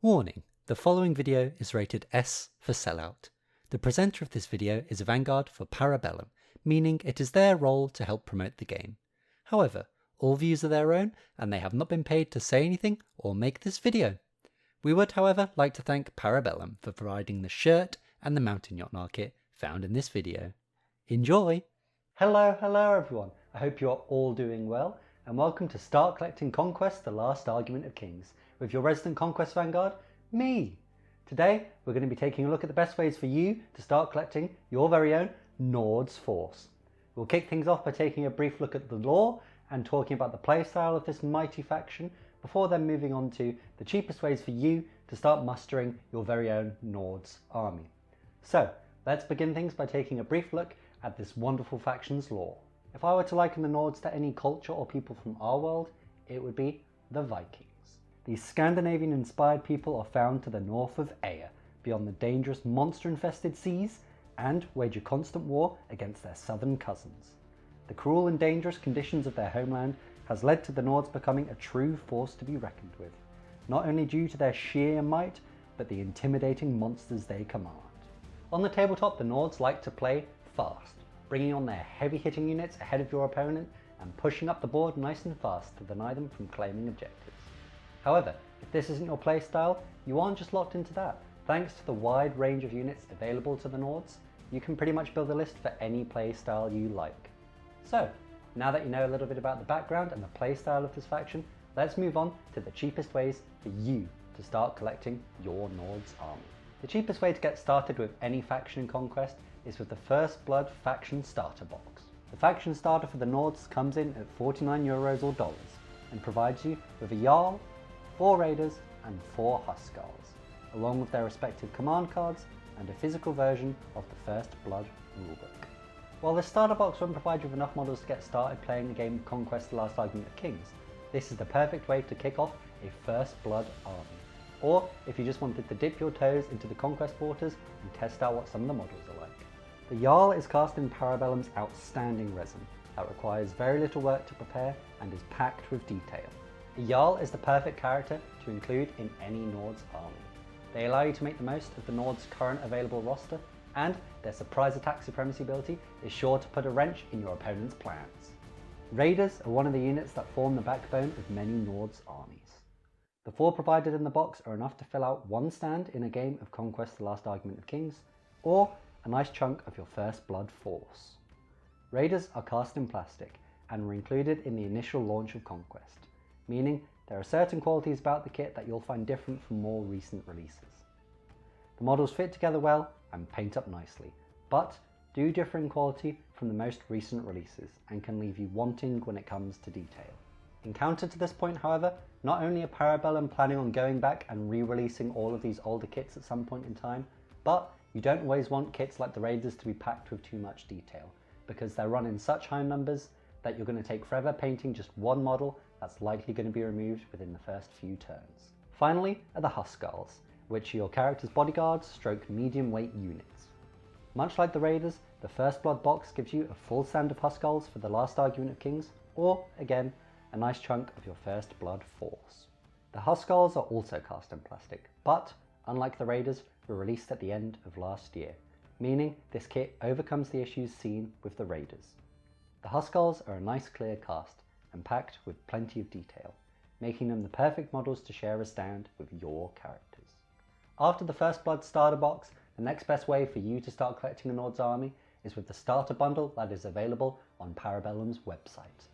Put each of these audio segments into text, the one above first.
Warning, the following video is rated S for sellout. The presenter of this video is a vanguard for Para Bellum, meaning it is their role to help promote the game. However, all views are their own and they have not been paid to say anything or make this video. We would, however, like to thank Para Bellum for providing the shirt and the mountain yacht kit found in this video. Enjoy! Hello everyone, I hope you are all doing well, and welcome to Start Collecting Conquest, the Last Argument of Kings, with your resident Conquest vanguard, me. Today we're going to be taking a look at the best ways for you to start collecting your very own Nords force. We'll kick things off by taking a brief look at the lore and talking about the playstyle of this mighty faction, before then moving on to the cheapest ways for you to start mustering your very own Nords Army. So let's begin things by taking a brief look at this wonderful faction's lore. If I were to liken the Nords to any culture or people from our world, it would be the Vikings. These Scandinavian-inspired people are found to the north of Ea, beyond the dangerous monster-infested seas, and wage a constant war against their southern cousins. The cruel and dangerous conditions of their homeland has led to the Nords becoming a true force to be reckoned with, not only due to their sheer might, but the intimidating monsters they command. On the tabletop, the Nords like to play fast, bringing on their heavy-hitting units ahead of your opponent and pushing up the board nice and fast to deny them from claiming objectives. However, if this isn't your playstyle, you aren't just locked into that. Thanks to the wide range of units available to the Nords, you can pretty much build a list for any playstyle you like. So, now that you know a little bit about the background and the playstyle of this faction, let's move on to the cheapest ways for you to start collecting your Nords army. The cheapest way to get started with any faction in Conquest is with the First Blood faction starter box. The faction starter for the Nords comes in at €49 or dollars and provides you with a Jarl, 4 Raiders and 4 Huskarls, along with their respective command cards and a physical version of the First Blood rulebook. While the starter box won't provide you with enough models to get started playing the game Conquest: The Last Argument of Kings, this is the perfect way to kick off a First Blood army. Or if you just wanted to dip your toes into the Conquest waters and test out what some of the models are like. The Jarl is cast in Para Bellum's outstanding resin that requires very little work to prepare and is packed with detail. The Jarl is the perfect character to include in any Nords army. They allow you to make the most of the Nords' current available roster, and their surprise attack supremacy ability is sure to put a wrench in your opponent's plans. Raiders are one of the units that form the backbone of many Nords armies. The 4 provided in the box are enough to fill out one stand in a game of Conquest: The Last Argument of Kings, or a nice chunk of your First Blood force. Raiders are cast in plastic and were included in the initial launch of Conquest, meaning there are certain qualities about the kit that you'll find different from more recent releases. The models fit together well and paint up nicely, but do differ in quality from the most recent releases and can leave you wanting when it comes to detail. In counter to this point, however, not only are Para Bellum planning on going back and re-releasing all of these older kits at some point in time, but you don't always want kits like the Raiders to be packed with too much detail, because they're run in such high numbers that you're going to take forever painting just one model that's likely going to be removed within the first few turns. Finally are the Huskarls, which are your character's bodyguards stroke medium weight units. Much like the Raiders, the First Blood box gives you a full stand of Huskarls for the Last Argument of Kings, or again, a nice chunk of your First Blood force. The Huskarls are also cast in plastic, but unlike the Raiders, were released at the end of last year, meaning this kit overcomes the issues seen with the Raiders. The Huskarls are a nice clear cast and packed with plenty of detail, making them the perfect models to share a stand with your characters. After the First Blood starter box, the next best way for you to start collecting a Nords army is with the starter bundle that is available on Para Bellum's website.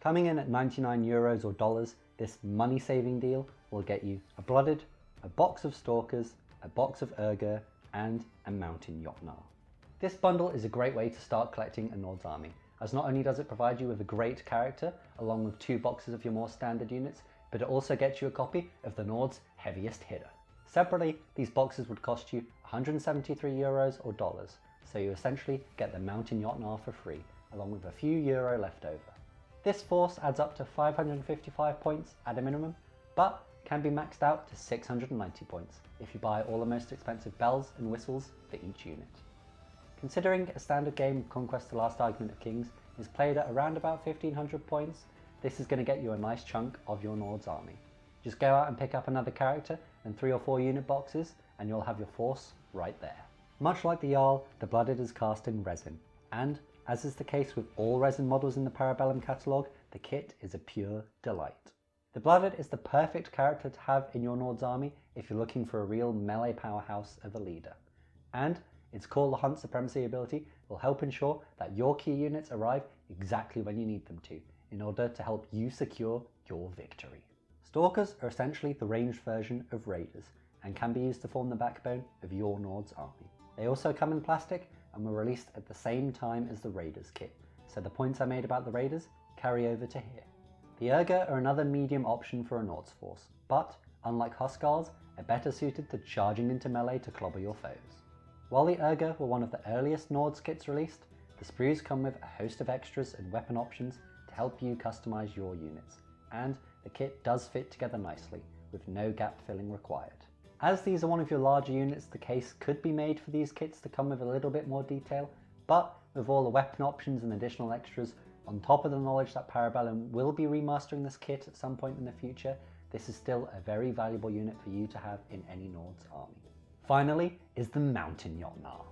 Coming in at €99 or dollars, this money-saving deal will get you a Blooded, a box of Stalkers, a box of Urger, and a Mountain Yachtnar. This bundle is a great way to start collecting a Nords army, as not only does it provide you with a great character along with 2 boxes of your more standard units, but it also gets you a copy of the Nords' heaviest hitter. Separately, these boxes would cost you €173 or dollars, so you essentially get the Mountain Yachtnar for free, along with a few euro left over. This force adds up to 555 points at a minimum, but can be maxed out to 690 points if you buy all the most expensive bells and whistles for each unit. Considering a standard game of Conquest: The Last Argument of Kings is played at around about 1500 points, this is going to get you a nice chunk of your Nords army. Just go out and pick up another character than 3 or 4 unit boxes, and you'll have your force right there. Much like the Jarl, the Blooded is cast in resin, and as is the case with all resin models in the Para Bellum catalogue, the kit is a pure delight. The Blooded is the perfect character to have in your Nords army if you're looking for a real melee powerhouse of a leader. And its Call the Hunt supremacy ability will help ensure that your key units arrive exactly when you need them to, in order to help you secure your victory. Stalkers are essentially the ranged version of Raiders, and can be used to form the backbone of your Nords army. They also come in plastic and were released at the same time as the Raiders kit, so the points I made about the Raiders carry over to here. The Urga are another medium option for a Nords force, but unlike Huskarls, are better suited to charging into melee to clobber your foes. While the Urga were one of the earliest Nords kits released, the sprues come with a host of extras and weapon options to help you customize your units, and the kit does fit together nicely, with no gap filling required. As these are one of your larger units, the case could be made for these kits to come with a little bit more detail, but with all the weapon options and additional extras, on top of the knowledge that Para Bellum will be remastering this kit at some point in the future, this is still a very valuable unit for you to have in any Nords army. Finally is the Mountain Jotnar.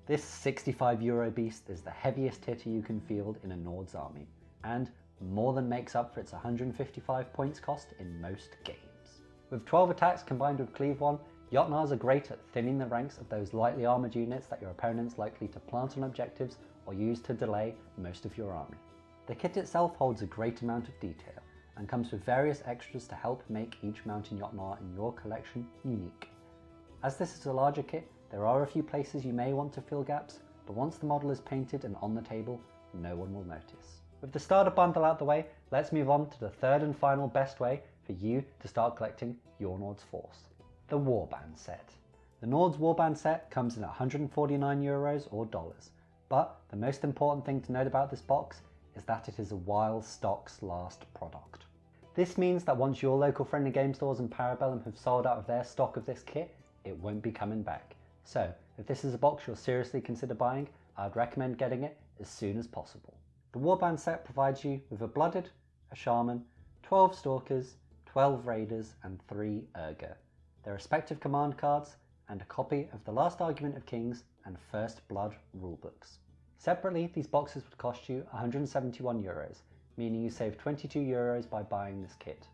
This €65 beast is the heaviest hitter you can field in a Nords army, and more than makes up for its 155 points cost in most games. With 12 attacks combined with Cleave 1, Jotnars are great at thinning the ranks of those lightly armoured units that your opponent's likely to plant on objectives or use to delay most of your army. The kit itself holds a great amount of detail and comes with various extras to help make each Mountain Jotnar in your collection unique. As this is a larger kit, there are a few places you may want to fill gaps, but once the model is painted and on the table, no one will notice. With the starter bundle out the way, let's move on to the third and final best way for you to start collecting your Nords force, the Warband set. The Nords Warband set comes in at €149 or dollars, but the most important thing to note about this box is that it is a while stocks last product. This means that once your local friendly game stores and Para Bellum have sold out of their stock of this kit, it won't be coming back. So if this is a box you'll seriously consider buying, I'd recommend getting it as soon as possible. The Warband set provides you with a Blooded, a Shaman, 12 Stalkers, 12 Raiders and 3 Urga, their respective command cards, and a copy of the Last Argument of Kings and First Blood rulebooks. Separately, these boxes would cost you €171, meaning you save €22 by buying this kit.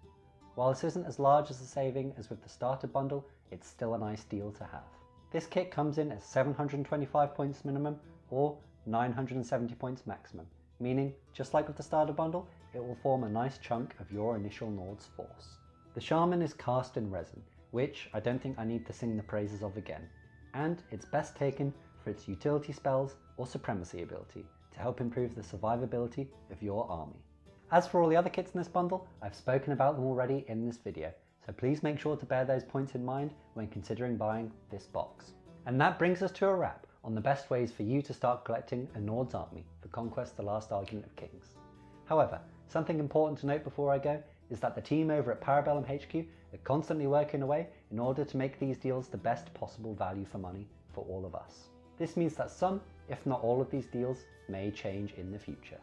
While this isn't as large as the saving as with the starter bundle, it's still a nice deal to have. This kit comes in at 725 points minimum or 970 points maximum, meaning, just like with the starter bundle, it will form a nice chunk of your initial Nords force. The Shaman is cast in resin, which I don't think I need to sing the praises of again, and it's best taken for its utility spells or supremacy ability to help improve the survivability of your army. As for all the other kits in this bundle, I've spoken about them already in this video, so please make sure to bear those points in mind when considering buying this box. And that brings us to a wrap on the best ways for you to start collecting a Nords army for Conquest: The Last Argument of Kings. However, something important to note before I go is that the team over at Para Bellum HQ are constantly working away in order to make these deals the best possible value for money for all of us. This means that some, if not all of these deals, may change in the future.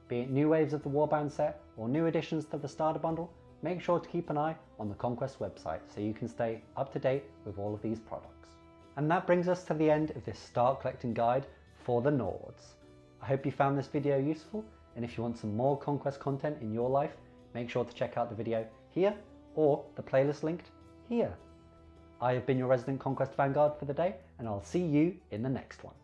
Be it new waves of the Warband set or new additions to the starter bundle, make sure to keep an eye on the Conquest website so you can stay up to date with all of these products. And that brings us to the end of this Start Collecting guide for the Nords. I hope you found this video useful, and if you want some more Conquest content in your life, make sure to check out the video here or the playlist linked here. I have been your resident Conquest Vanguard for the day, and I'll see you in the next one.